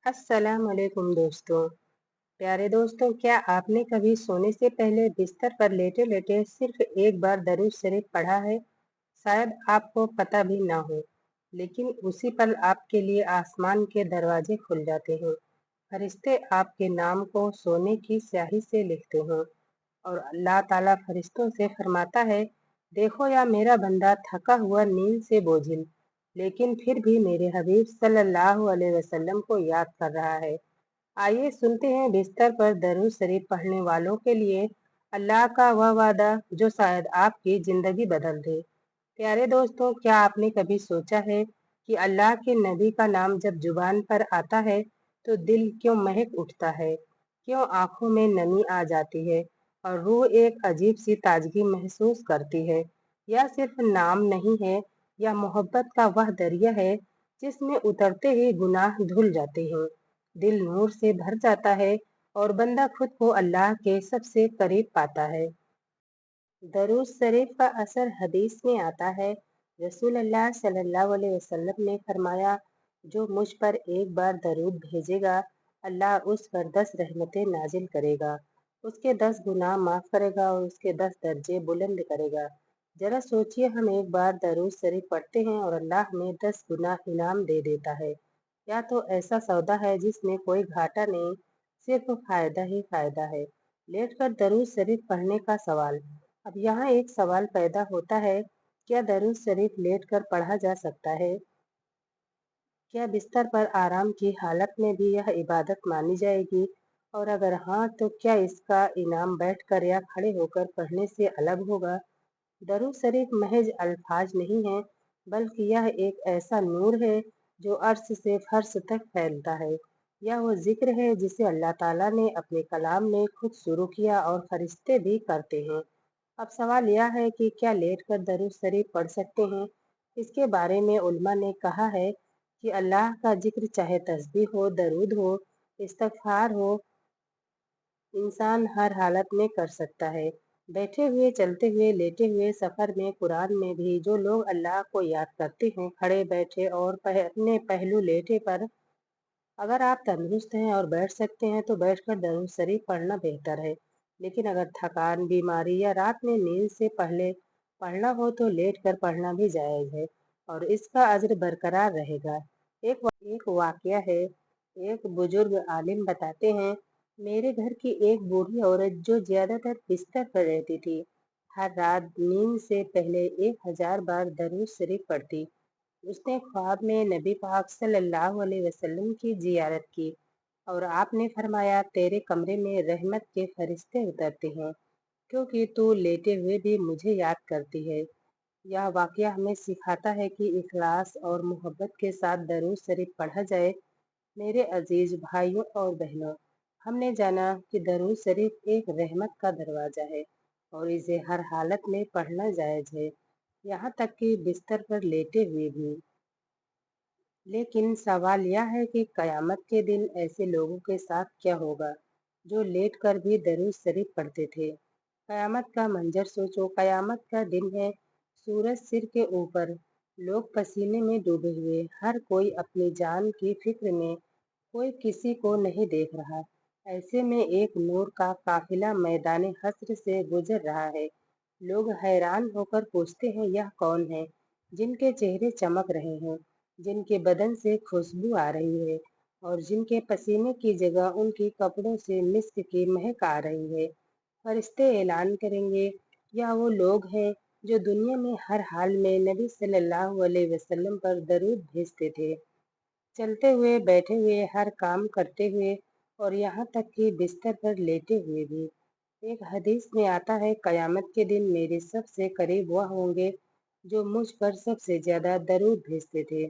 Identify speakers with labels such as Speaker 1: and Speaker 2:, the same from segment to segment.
Speaker 1: अस्सलाम वालेकुम दोस्तों। प्यारे दोस्तों, क्या आपने कभी सोने से पहले बिस्तर पर लेटे लेटे सिर्फ एक बार दरूद शरीफ पढ़ा है? शायद आपको पता भी ना हो, लेकिन उसी पल आपके लिए आसमान के दरवाजे खुल जाते हैं। फरिश्ते आपके नाम को सोने की स्याही से लिखते हैं और अल्लाह ताला फरिश्तों से फरमाता है, देखो या मेरा बंदा थका हुआ नींद से बोझिल, लेकिन फिर भी मेरे हबीब सल्लल्लाहु अलैहि वसल्लम को याद कर रहा है। आइए सुनते हैं बिस्तर पर दरूद शरीफ पढ़ने वालों के लिए अल्लाह का वह वादा जो शायद आपकी जिंदगी बदल दे। प्यारे दोस्तों, क्या आपने कभी सोचा है कि अल्लाह के नबी का नाम जब जुबान पर आता है तो दिल क्यों महक उठता है, क्यों आंखों में नमी आ जाती है और रूह एक अजीब सी ताजगी महसूस करती है। यह सिर्फ नाम नहीं है, यह मोहब्बत का वह दरिया है जिसमें उतरते ही गुनाह धुल जाते हैं, दिल नूर से भर जाता है और बंदा खुद को अल्लाह के सबसे करीब पाता है। दरूद शरीफ का असर हदीस में आता है। रसूल अल्लाह सल्लल्लाहु अलैहि वसल्लम ने फरमाया, जो मुझ पर एक बार दरूद भेजेगा, अल्लाह उस पर 10 रहमतें नाजिल करेगा, उसके 10 गुनाह माफ करेगा और उसके 10 दर्जे बुलंद करेगा। जरा सोचिए, हम एक बार दरूद शरीफ पढ़ते हैं और अल्लाह हमें 10 गुना इनाम दे देता है। या तो ऐसा सौदा है जिसमें कोई घाटा नहीं, सिर्फ फायदा ही फायदा है। लेटकर दरूद शरीफ पढ़ने का सवाल। अब यहाँ एक सवाल पैदा होता है, क्या दरूद शरीफ लेटकर पढ़ा जा सकता है? क्या बिस्तर पर आराम की हालत में भी यह इबादत मानी जाएगी? और अगर हाँ, तो क्या इसका इनाम बैठकर या खड़े होकर पढ़ने से अलग होगा? दरूद शरीफ महज अल्फाज नहीं है, बल्कि यह एक ऐसा नूर है जो अर्श से फर्श तक फैलता है। यह वो जिक्र है जिसे अल्लाह ताला ने अपने कलाम में खुद शुरू किया और फरिश्ते भी करते हैं। अब सवाल यह है कि क्या लेटकर दरूद शरीफ पढ़ सकते हैं? इसके बारे में उल्मा ने कहा है कि अल्लाह का जिक्र चाहे तस्बीह हो, दरूद हो, इस्तगफार हो, इंसान हर हालत में कर सकता है। बैठे हुए, चलते हुए, लेटे हुए, सफर में, कुरान में भी जो लोग अल्लाह को याद करते हैं, खड़े बैठे और अपने पहलू लेटे पर, अगर आप तंदुरुस्त हैं और बैठ सकते हैं तो बैठकर दरूद शरीफ पढ़ना बेहतर है। लेकिन अगर थकान, बीमारी या रात में नींद से पहले पढ़ना हो तो लेट कर पढ़ना भी जायज है और इसका अज्र बरकरार रहेगा। एक वाकया है। एक बुजुर्ग आलिम बताते हैं, मेरे घर की एक बूढ़ी औरत जो ज्यादातर बिस्तर पर रहती थी, हर रात नींद से पहले 1000 बार दरूद शरीफ पढ़ती। उसने ख्वाब में नबी पाक सल्लल्लाहु अलैहि वसल्लम की जियारत की और आपने फरमाया, तेरे कमरे में रहमत के फरिश्ते उतरते हैं क्योंकि तू लेटे हुए भी मुझे याद करती है। यह वाकया हमें सिखाता है कि इखलास और मोहब्बत के साथ दरूद शरीफ पढ़ा जाए। मेरे अजीज भाइयों और बहनों, हमने जाना कि दरूद शरीफ एक रहमत का दरवाजा है और इसे हर हालत में पढ़ना जायज है, यहाँ तक कि बिस्तर पर लेटे हुए भी। लेकिन सवाल यह है कि कयामत के दिन ऐसे लोगों के साथ क्या होगा जो लेट कर भी दरूद शरीफ पढ़ते थे। कयामत का मंजर सोचो, कयामत का दिन है, सूरज सिर के ऊपर, लोग पसीने में डूबे हुए, हर कोई अपनी जान की फिक्र में, कोई किसी को नहीं देख रहा। ऐसे में एक नूर का काफिला मैदान हश्र से गुजर रहा है। लोग हैरान होकर पूछते हैं, यह कौन है जिनके चेहरे चमक रहे हैं, जिनके बदन से खुशबू आ रही है और जिनके पसीने की जगह उनके कपड़ों से मिस्क की महक आ रही है। फरिश्ते ऐलान करेंगे, यह वो लोग हैं जो दुनिया में हर हाल में नबी सल्लल्लाहु अलैहि वसल्लम पर दरूद भेजते थे, चलते हुए, बैठे हुए, हर काम करते हुए और यहाँ तक कि बिस्तर पर लेटे हुए भी। एक हदीस में आता है, कयामत के दिन मेरे सबसे करीब वह होंगे जो मुझ पर सबसे ज्यादा दरूद भेजते थे,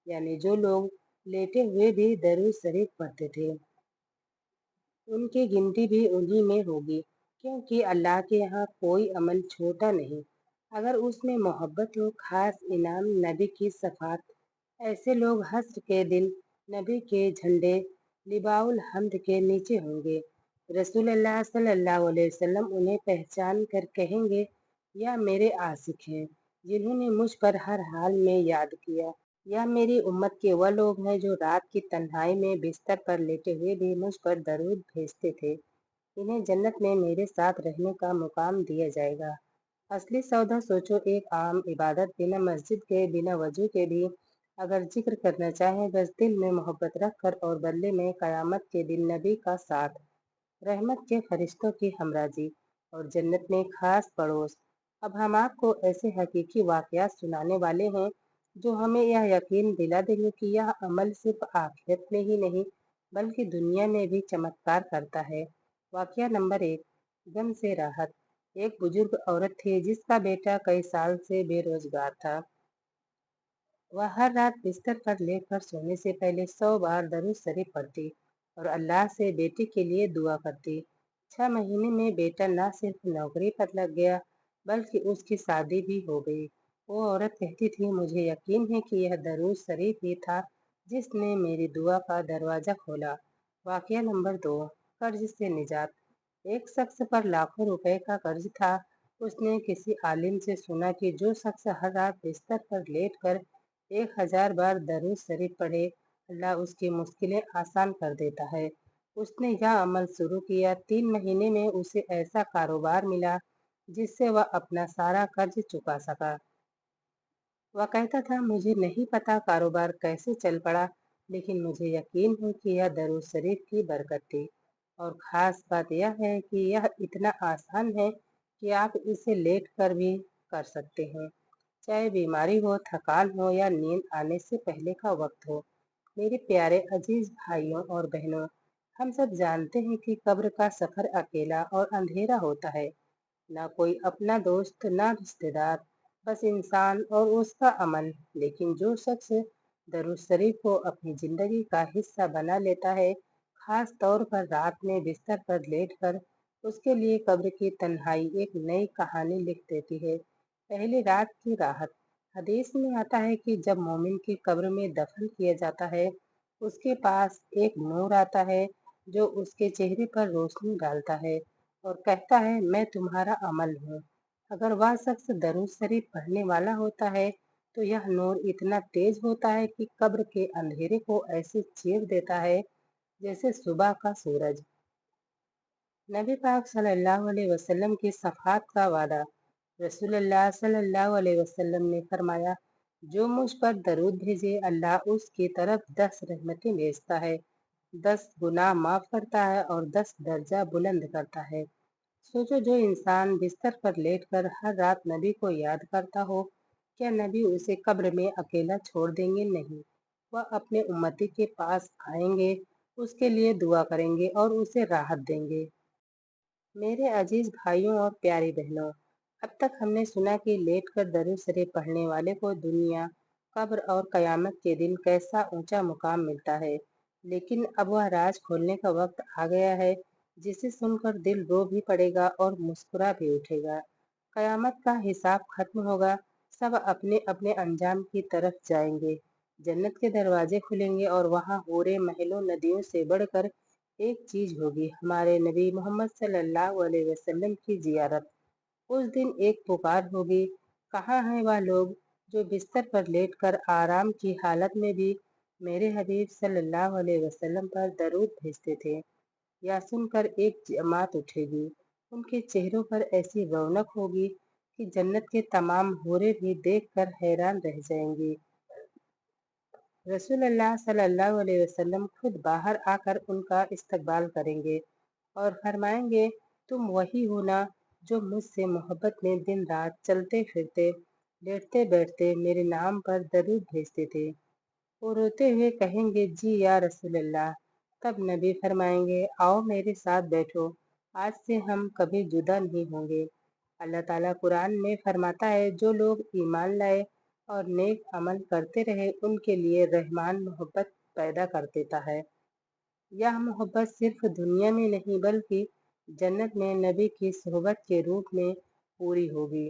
Speaker 1: यानी जो लोग लेटे हुए भी दरूद शरीफ पढ़ते थे, उनकी गिनती भी उन्हीं में होगी, क्योंकि अल्लाह के यहाँ कोई अमल छोटा नहीं। अगर उसमें मोहब्बत हो, खास इनाम नबी की सफात। ऐसे लोग हश्र के दिन नबी के झंडे लिबाउल हम्द के नीचे होंगे। रसूल अल्लाह सल्लल्लाहु अलैहि वसल्लम उन्हें पहचान कर कहेंगे, या मेरे आशिक हैं जिन्होंने मुझ पर हर हाल में याद किया। यह मेरी उम्मत के वह लोग हैं जो रात की तन्हाई में बिस्तर पर लेटे हुए भी मुझ पर दरूद भेजते थे। इन्हें जन्नत में मेरे साथ रहने का मुकाम दिया जाएगा। असली सौदा सोचो, एक आम इबादत बिना मस्जिद के, बिना वजू के भी अगर जिक्र करना चाहे, बस दिल में मोहब्बत रख कर, और बदले में कयामत के दिन नबी का साथ, रहमत के फरिश्तों की हमराजी और जन्नत में खास पड़ोस। अब हम आपको ऐसे हकीकी वाकयात सुनाने वाले हैं जो हमें यह यकीन दिला देंगे कि यह अमल सिर्फ आखिरत में ही नहीं बल्कि दुनिया में भी चमत्कार करता है। वाकया नंबर 1, गम से राहत। एक बुजुर्ग औरत थी जिसका बेटा कई साल से बेरोजगार था। वह हर रात बिस्तर पर लेटकर सोने से पहले 100 बार दरूद शरीफ पढ़ती और अल्लाह से बेटे के लिए दुआ करती। 6 महीने में बेटा न सिर्फ नौकरी पर लग गया बल्कि उसकी शादी भी हो गई। वो औरत कहती थी, मुझे यकीन है कि यह दरूद शरीफ ही था जिसने मेरी दुआ का दरवाजा खोला। वाकया नंबर 2, कर्ज से निजात। एक शख्स पर लाखों रुपए का कर्ज था। उसने किसी आलिम से सुना कि जो शख्स हर रात बिस्तर पर लेटकर 1000 बार दरूद शरीफ पढ़े, अल्लाह उसकी मुश्किलें आसान कर देता है। उसने यह अमल शुरू किया। 3 महीने में उसे ऐसा कारोबार मिला जिससे वह अपना सारा कर्ज चुका सका। वह कहता था, मुझे नहीं पता कारोबार कैसे चल पड़ा, लेकिन मुझे यकीन है कि यह दरूद शरीफ की बरकत थी। और खास बात यह है कि यह इतना आसान है कि आप इसे लेट कर भी कर सकते हैं, चाहे बीमारी हो, थकान हो या नींद आने से पहले का वक्त हो। मेरे प्यारे अजीज भाइयों और बहनों, हम सब जानते हैं कि कब्र का सफर अकेला और अंधेरा होता है। ना कोई अपना दोस्त, ना रिश्तेदार, बस इंसान और उसका अमल। लेकिन जो शख्स दरूद शरीफ को अपनी जिंदगी का हिस्सा बना लेता है, खास तौर पर रात में बिस्तर पर लेटकर, उसके लिए कब्र की तन्हाई एक नई कहानी लिख देती है। पहली रात की राहत। हदीस में आता है कि जब मोमिन की कब्र में दफन किया जाता है, उसके पास एक नूर आता है जो उसके चेहरे पर रोशनी डालता है और कहता है, मैं तुम्हारा अमल हूँ। अगर वह शख्स दरूद शरीफ पढ़ने वाला होता है तो यह नूर इतना तेज होता है कि कब्र के अंधेरे को ऐसे चीर देता है जैसे सुबह का सूरज। नबी पाक सल्लल्लाहु अलैहि वसल्लम की शफाअत का वादा। रसूलुल्लाह सल्लल्लाहु अलैहि वसल्लम ने फरमाया, जो मुझ पर दरूद भेजे, अल्लाह उसकी तरफ 10 रहमतें भेजता है, 10 गुनाह माफ करता है और 10 दर्जा बुलंद करता है। सोचो, जो इंसान बिस्तर पर लेटकर हर रात नबी को याद करता हो, क्या नबी उसे कब्र में अकेला छोड़ देंगे? नहीं, वह अपने उम्मती के पास आएंगे, उसके लिए दुआ करेंगे और उसे राहत देंगे। मेरे अजीज भाइयों और प्यारी बहनों, अब तक हमने सुना कि लेटकर दरूद शरीफ पढ़ने वाले को दुनिया, कब्र और कयामत के दिन कैसा ऊंचा मुकाम मिलता है। लेकिन अब वह राज खोलने का वक्त आ गया है जिसे सुनकर दिल रो भी पड़ेगा और मुस्कुरा भी उठेगा। कयामत का हिसाब खत्म होगा, सब अपने अपने अंजाम की तरफ जाएंगे। जन्नत के दरवाजे खुलेंगे और वहाँ हूरें महलों, नदियों से बढ़कर एक चीज होगी, हमारे नबी मोहम्मद सल्लल्लाहु अलैहि वसल्लम की जियारत। उस दिन एक पुकार होगी, कहाँ हैं वह लोग जो बिस्तर पर लेटकर आराम की हालत में भी मेरे हबीब सल्लल्लाहु अलैहि वसल्लम पर दरूद भेजते थे। यह सुनकर एक जमात उठेगी, उनके चेहरों पर ऐसी रौनक होगी कि जन्नत के तमाम हूरें भी देखकर हैरान रह जाएंगी। रसूलुल्लाह सल्लल्लाहु अलैहि वसल्लम खुद बाहर आकर उनका इस्तकबाल करेंगे और फरमाएंगे, तुम वही हो ना जो मुझसे मोहब्बत में दिन रात चलते फिरते, लेटते बैठते मेरे नाम पर दरूद भेजते थे। वो रोते हुए कहेंगे, जी या रसूलल्लाह। तब नबी फरमाएंगे, आओ मेरे साथ बैठो, आज से हम कभी जुदा नहीं होंगे। अल्लाह ताला कुरान में फरमाता है, जो लोग ईमान लाए और नेक अमल करते रहे उनके लिए रहमान मोहब्बत पैदा कर देता है। यह मोहब्बत सिर्फ दुनिया में नहीं बल्कि जन्नत में नबी की सोहबत के रूप में पूरी होगी।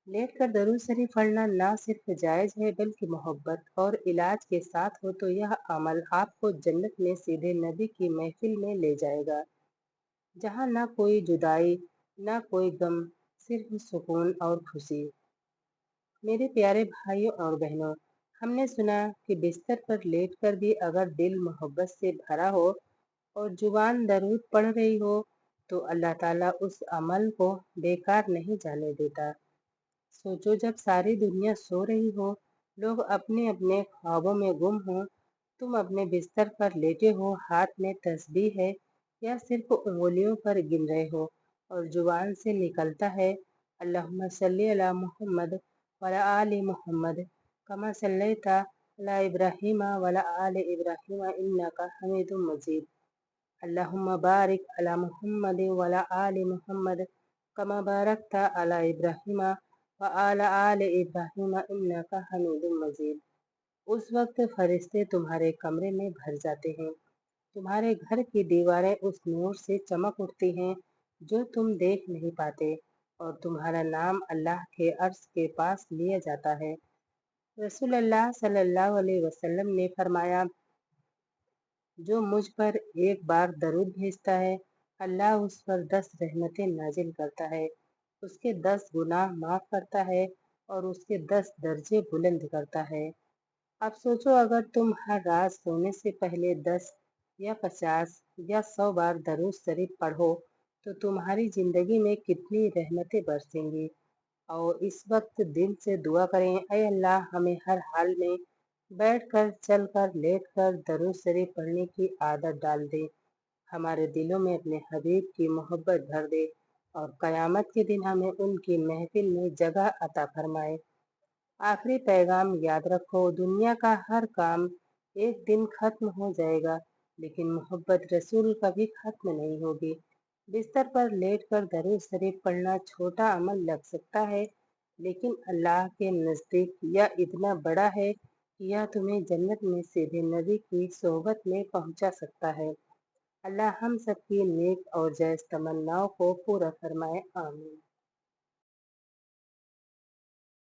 Speaker 1: लेट कर दरूद शरीफ पढ़ना ना सिर्फ जायज है बल्कि मोहब्बत और इलाज के साथ हो तो यह अमल आपको जन्नत में सीधे नबी की महफिल में ले जाएगा, जहाँ ना कोई जुदाई, ना कोई गम, सिर्फ सुकून और खुशी। मेरे प्यारे भाइयों और बहनों, हमने सुना कि बिस्तर पर लेटकर भी अगर दिल मोहब्बत से भरा हो और जुबान दरूद पढ़ रही हो तो अल्लाह ताला उस अमल को बेकार नहीं जाने देता। सोचो जब सारी दुनिया सो रही हो, लोग अपने अपने ख्वाबों में गुम हो, तुम अपने बिस्तर पर लेटे हो, हाथ में तस्बीह है या सिर्फ उंगलियों पर गिन रहे हो और जुबान से निकलता है अल्लाहुम्मा सल्ली अला मुहम्मद वला आलि मुहम्मद कमा सल्लैता अला इब्राहीम वला आलि इब्राहीम इन्नका हमीदुम मजीद। अल्लाहुम्मा बारिक अला मुहम्मद वला आलि मुहम्मद कमा बारकता अला इब्राहीम व आला आलि इब्राहीम इन्नका हमीदुम मजीद। उस वक्त फरिश्ते तुम्हारे कमरे में भर जाते हैं, तुम्हारे घर की दीवारें उस नूर से चमक उठती हैं जो तुम देख नहीं पाते और तुम्हारा नाम अल्लाह के अर्श के पास लिया जाता है। रसूलुल्लाह सल्लल्लाहु अलैहि वसल्लम ने फरमाया, जो मुझ पर एक बार दरूद भेजता है, अल्लाह उस पर 10 रहमतें नाजिल करता है, उसके 10 गुनाह माफ करता है और उसके 10 दर्जे बुलंद करता है। अब सोचो अगर तुम हर रात सोने से पहले 10 या 50 या 100 बार दरूद शरीफ पढ़ो तो तुम्हारी जिंदगी में कितनी रहमतें बरसेंगी। और इस वक्त दिल से दुआ करें, ऐ अल्लाह हमें हर हाल में बैठकर, चलकर, लेटकर दरूद शरीफ पढ़ने की आदत डाल दे, हमारे दिलों में अपने हबीब की मोहब्बत भर दे और कयामत के दिन हमें उनकी महफिल में जगह अता फरमाए। आखिरी पैगाम याद रखो, दुनिया का हर काम एक दिन खत्म हो जाएगा लेकिन मोहब्बत रसूल कभी खत्म नहीं होगी। बिस्तर पर लेटकर दरूद शरीफ पढ़ना छोटा अमल लग सकता है लेकिन अल्लाह के नज़दीक यह इतना बड़ा है कि यह तुम्हें जन्नत में सीधे नबी की सोहबत में पहुंचा सकता है। अल्लाह हम सबकी नेक और जायज़ तमन्नाओं को पूरा फरमाए, आमीन।